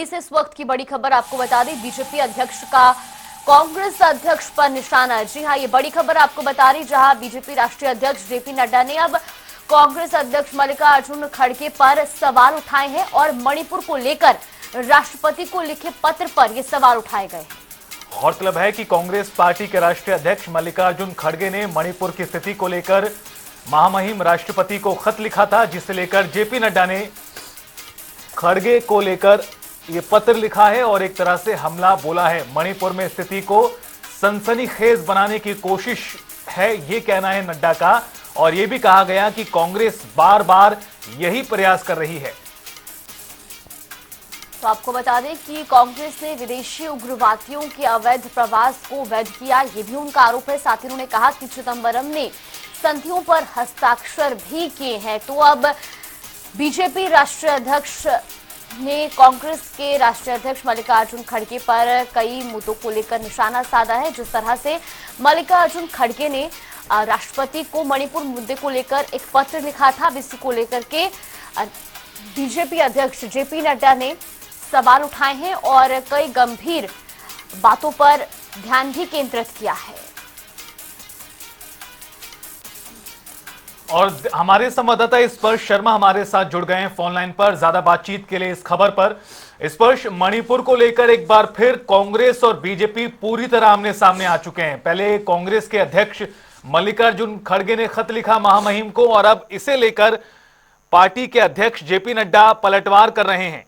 इस वक्त की बड़ी खबर आपको बता दें, बीजेपी अध्यक्ष का कांग्रेस अध्यक्ष पर निशाना। जी हां, ये बड़ी खबर आपको बता रही, जहां बीजेपी राष्ट्रीय अध्यक्ष जेपी नड्डा ने अब कांग्रेस अध्यक्ष मल्लिकार्जुन खड़गे पर सवाल उठाए हैं और मणिपुर को लेकर राष्ट्रपति को लिखे पत्र पर ये सवाल उठाए गए हैं। गौरतलब है कि कांग्रेस पार्टी के राष्ट्रीय अध्यक्ष मल्लिकार्जुन खड़गे ने मणिपुर की स्थिति को लेकर महामहिम राष्ट्रपति को खत लिखा था, जिसे लेकर जेपी नड्डा ने खड़गे को लेकर ये पत्र लिखा है और एक तरह से हमला बोला है। मणिपुर में स्थिति को सनसनीखेज बनाने की कोशिश है, ये कहना है नड्डा का, और ये भी कहा गया कि कांग्रेस बार बार यही प्रयास कर रही है। तो आपको बता दें कि कांग्रेस ने विदेशी उग्रवादियों के अवैध प्रवास को वैध किया, ये भी उनका आरोप है। साथ ही उन्होंने कहा कि चिदंबरम ने संधियों पर हस्ताक्षर भी किए हैं। तो अब बीजेपी राष्ट्रीय अध्यक्ष ने कांग्रेस के राष्ट्रीय अध्यक्ष मल्लिकार्जुन खड़गे पर कई मुद्दों को लेकर निशाना साधा है। जिस तरह से मल्लिकार्जुन खड़गे ने राष्ट्रपति को मणिपुर मुद्दे को लेकर एक पत्र लिखा था, इसी को लेकर के बीजेपी अध्यक्ष जेपी नड्डा ने सवाल उठाए हैं और कई गंभीर बातों पर ध्यान भी केंद्रित किया है। और हमारे संवाददाता स्पर्श शर्मा हमारे साथ जुड़ गए हैं फोन लाइन पर ज्यादा बातचीत के लिए इस खबर पर। स्पर्श, मणिपुर को लेकर एक बार फिर कांग्रेस और बीजेपी पूरी तरह आमने सामने आ चुके हैं। पहले कांग्रेस के अध्यक्ष मल्लिकार्जुन खड़गे ने खत लिखा महामहिम को, और अब इसे लेकर पार्टी के अध्यक्ष जेपी नड्डा पलटवार कर रहे हैं।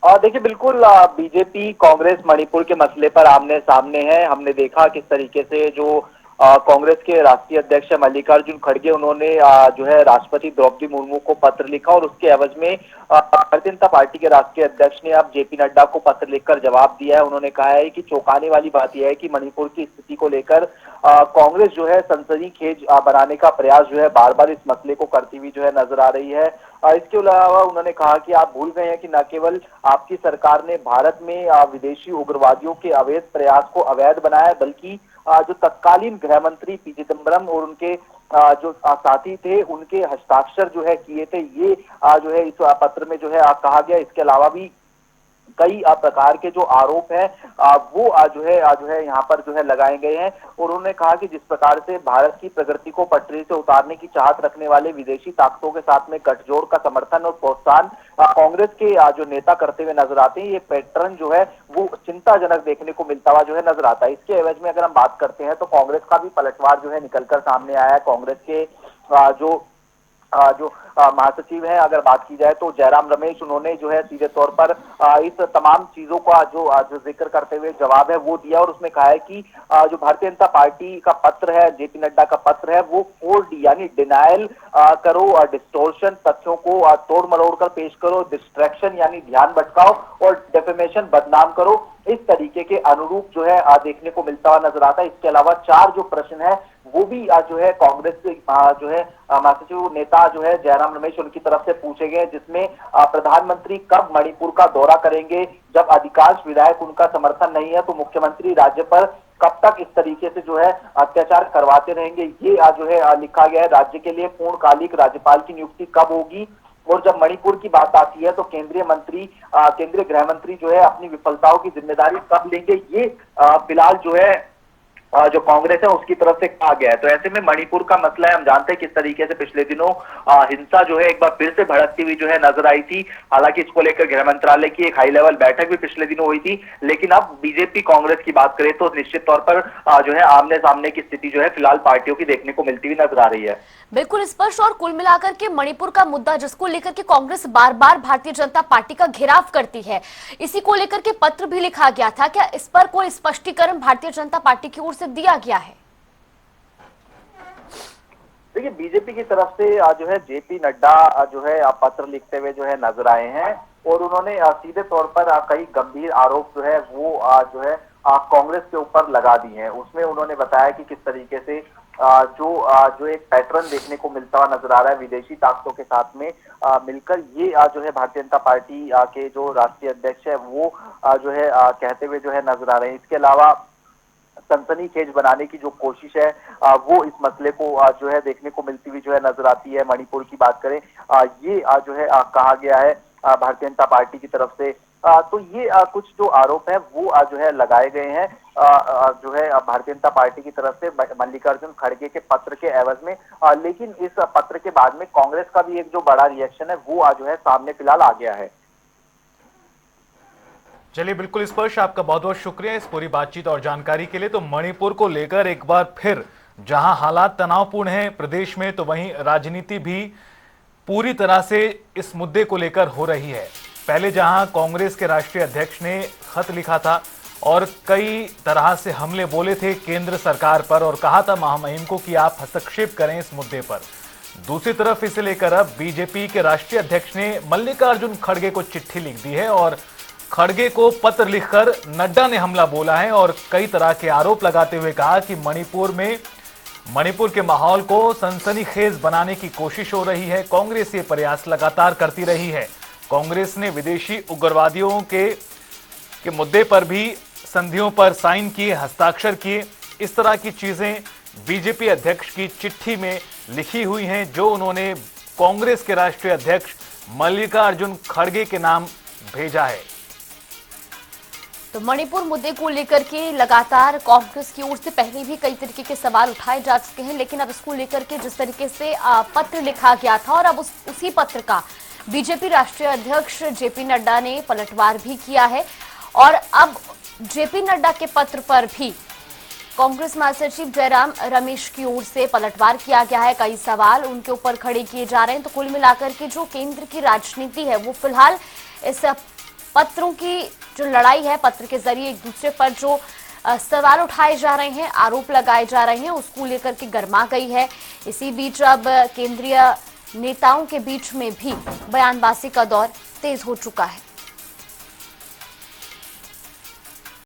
देखिए, बिल्कुल बीजेपी कांग्रेस मणिपुर के मसले पर आमने सामने है। हमने देखा किस तरीके से जो कांग्रेस के राष्ट्रीय अध्यक्ष मल्लिकार्जुन खड़गे, उन्होंने जो है राष्ट्रपति द्रौपदी मुर्मू को पत्र लिखा और उसके एवज में भारतीय जनता पार्टी के राष्ट्रीय अध्यक्ष ने अब जेपी नड्डा को पत्र लिखकर जवाब दिया है। उन्होंने कहा है कि चौंकाने वाली बात यह है कि मणिपुर की स्थिति को लेकर कांग्रेस जो है सनसनीखेज बनाने का प्रयास जो है बार बार इस मसले को करती हुई जो है नजर आ रही है। इसके अलावा उन्होंने कहा कि आप भूल गए हैं कि न केवल आपकी सरकार ने भारत में विदेशी उग्रवादियों के अवैध प्रयास को अवैध बनाया, बल्कि जो तत्कालीन गृह मंत्री पी चिदंबरम और उनके जो साथी थे, उनके हस्ताक्षर जो है किए थे, ये जो है इस पत्र में जो है कहा गया। इसके अलावा भी कई प्रकार के जो आरोप है वो जो है यहाँ पर जो है लगाए गए हैं। और उन्होंने कहा कि जिस प्रकार से भारत की प्रगति को पटरी से उतारने की चाहत रखने वाले विदेशी ताकतों के साथ में गठजोड़ का समर्थन और प्रोत्साहन कांग्रेस के जो नेता करते हुए नजर आते हैं, ये पैटर्न जो है वो चिंताजनक देखने को मिलता हुआ जो है नजर आता है। इसके एवज में अगर हम बात करते हैं तो कांग्रेस का भी पलटवार जो है निकलकर सामने आया है। कांग्रेस के जो महासचिव है, अगर बात की जाए तो जयराम रमेश, उन्होंने जो है सीधे तौर पर इस तमाम चीजों का जो जिक्र करते हुए जवाब है वो दिया और उसमें कहा है कि जो भारतीय जनता पार्टी का पत्र है, जेपी नड्डा का पत्र है, वो 4D यानी डिनायल करो, डिस्टोर्शन तथ्यों को तोड़ मरोड़ कर पेश करो, डिस्ट्रैक्शन यानी ध्यान भटकाओ, और डेफेमेशन बदनाम करो, इस तरीके के अनुरूप जो है देखने को मिलता हुआ नजर आता है। इसके अलावा 4 जो प्रश्न है वो भी जो है कांग्रेस के जो है महासचिव नेता जो है जयराम रमेश, उनकी तरफ से पूछे गए, जिसमें प्रधानमंत्री कब मणिपुर का दौरा करेंगे, जब अधिकांश विधायक उनका समर्थन नहीं है तो मुख्यमंत्री राज्य पर कब तक इस तरीके से जो है अत्याचार करवाते रहेंगे, ये जो है लिखा गया है। राज्य के लिए पूर्णकालिक राज्यपाल की नियुक्ति कब होगी, और जब मणिपुर की बात आती है तो केंद्रीय गृह मंत्री जो है अपनी विफलताओं की जिम्मेदारी कब लेंगे, ये फिलहाल जो है जो कांग्रेस है उसकी तरफ से कहा गया है। तो ऐसे में मणिपुर का मसला है, हम जानते हैं किस तरीके से पिछले दिनों हिंसा जो है एक बार फिर से भड़कती हुई जो है नजर आई थी। हालांकि इसको लेकर गृह मंत्रालय की एक हाई लेवल बैठक भी पिछले दिनों हुई थी, लेकिन अब बीजेपी कांग्रेस की बात करें तो निश्चित तौर पर जो है आमने सामने की स्थिति जो है फिलहाल पार्टियों की देखने को मिलती हुई नजर आ रही है। बिल्कुल स्पष्ट। और कुल मिलाकर के मणिपुर का मुद्दा, जिसको लेकर के कांग्रेस बार बार भारतीय जनता पार्टी का घेराव करती है, इसी को लेकर के पत्र भी लिखा गया था। क्या इस पर कोई स्पष्टीकरण भारतीय जनता पार्टी की ओर से दिया गया है? देखिए, बीजेपी की तरफ से जो है जेपी नड्डा जो है पत्र लिखते हुए जो है नजर आए हैं और उन्होंने सीधे तौर पर कई गंभीर आरोप जो है वो जो है कांग्रेस के ऊपर लगा दिए हैं। उसमें उन्होंने बताया कि किस तरीके से जो एक पैटर्न देखने को मिलता हुआ नजर आ रहा है विदेशी ताकतों के साथ में मिलकर, ये जो है भारतीय जनता पार्टी के जो राष्ट्रीय अध्यक्ष है वो जो है कहते हुए जो है नजर आ रहे हैं। इसके अलावा सनसनीखेज बनाने की जो कोशिश है वो इस मसले को जो है देखने को मिलती हुई जो है नजर आती है। मणिपुर की बात करें, ये जो है कहा गया है भारतीय जनता पार्टी की तरफ से। तो ये कुछ जो आरोप है वो जो है लगाए गए हैं जो है भारतीय जनता पार्टी की तरफ से मल्लिकार्जुन खड़गे के पत्र के एवज में। लेकिन इस पत्र के बाद में कांग्रेस का भी एक जो बड़ा रिएक्शन है वो जो है सामने फिलहाल आ गया है। चलिए, बिल्कुल स्पर्श, आपका बहुत बहुत शुक्रिया इस पूरी बातचीत और जानकारी के लिए। तो मणिपुर को लेकर एक बार फिर जहां हालात तनावपूर्ण हैं प्रदेश में, तो वहीं राजनीति भी पूरी तरह से इस मुद्दे को लेकर हो रही है। पहले जहां कांग्रेस के राष्ट्रीय अध्यक्ष ने खत लिखा था और कई तरह से हमले बोले थे केंद्र सरकार पर और कहा था महामहिम को कि आप हस्तक्षेप करें इस मुद्दे पर, दूसरी तरफ इसे लेकर अब बीजेपी के राष्ट्रीय अध्यक्ष ने मल्लिकार्जुन खड़गे को चिट्ठी लिख दी है और खड़गे को पत्र लिखकर नड्डा ने हमला बोला है और कई तरह के आरोप लगाते हुए कहा कि मणिपुर के माहौल को सनसनीखेज बनाने की कोशिश हो रही है। कांग्रेस ये प्रयास लगातार करती रही है। कांग्रेस ने विदेशी उग्रवादियों के मुद्दे पर भी संधियों पर साइन किए, हस्ताक्षर किए। इस तरह की चीजें बीजेपी अध्यक्ष की चिट्ठी में लिखी हुई हैं जो उन्होंने कांग्रेस के राष्ट्रीय अध्यक्ष मल्लिकार्जुन खड़गे के नाम भेजा है। तो मणिपुर मुद्दे को लेकर के लगातार कांग्रेस की ओर से पहले भी कई तरीके के सवाल उठाए जा चुके हैं, लेकिन अब इसको लेकर के जिस तरीके से पत्र लिखा गया था और अब उसी पत्र का बीजेपी राष्ट्रीय अध्यक्ष जेपी नड्डा ने पलटवार भी किया है और अब जेपी नड्डा के पत्र पर भी कांग्रेस महासचिव जयराम रमेश की ओर से पलटवार किया गया है। कई सवाल उनके ऊपर खड़े किए जा रहे हैं। तो कुल मिलाकर के जो केंद्र की राजनीति है वो फिलहाल इस पत्रों की जो लड़ाई है, पत्र के जरिए एक दूसरे पर जो सवाल उठाए जा रहे हैं, आरोप लगाए जा रहे हैं, उसको लेकर के गर्मा गई है। इसी बीच अब केंद्रीय नेताओं के बीच में भी बयानबाजी का दौर तेज हो चुका है।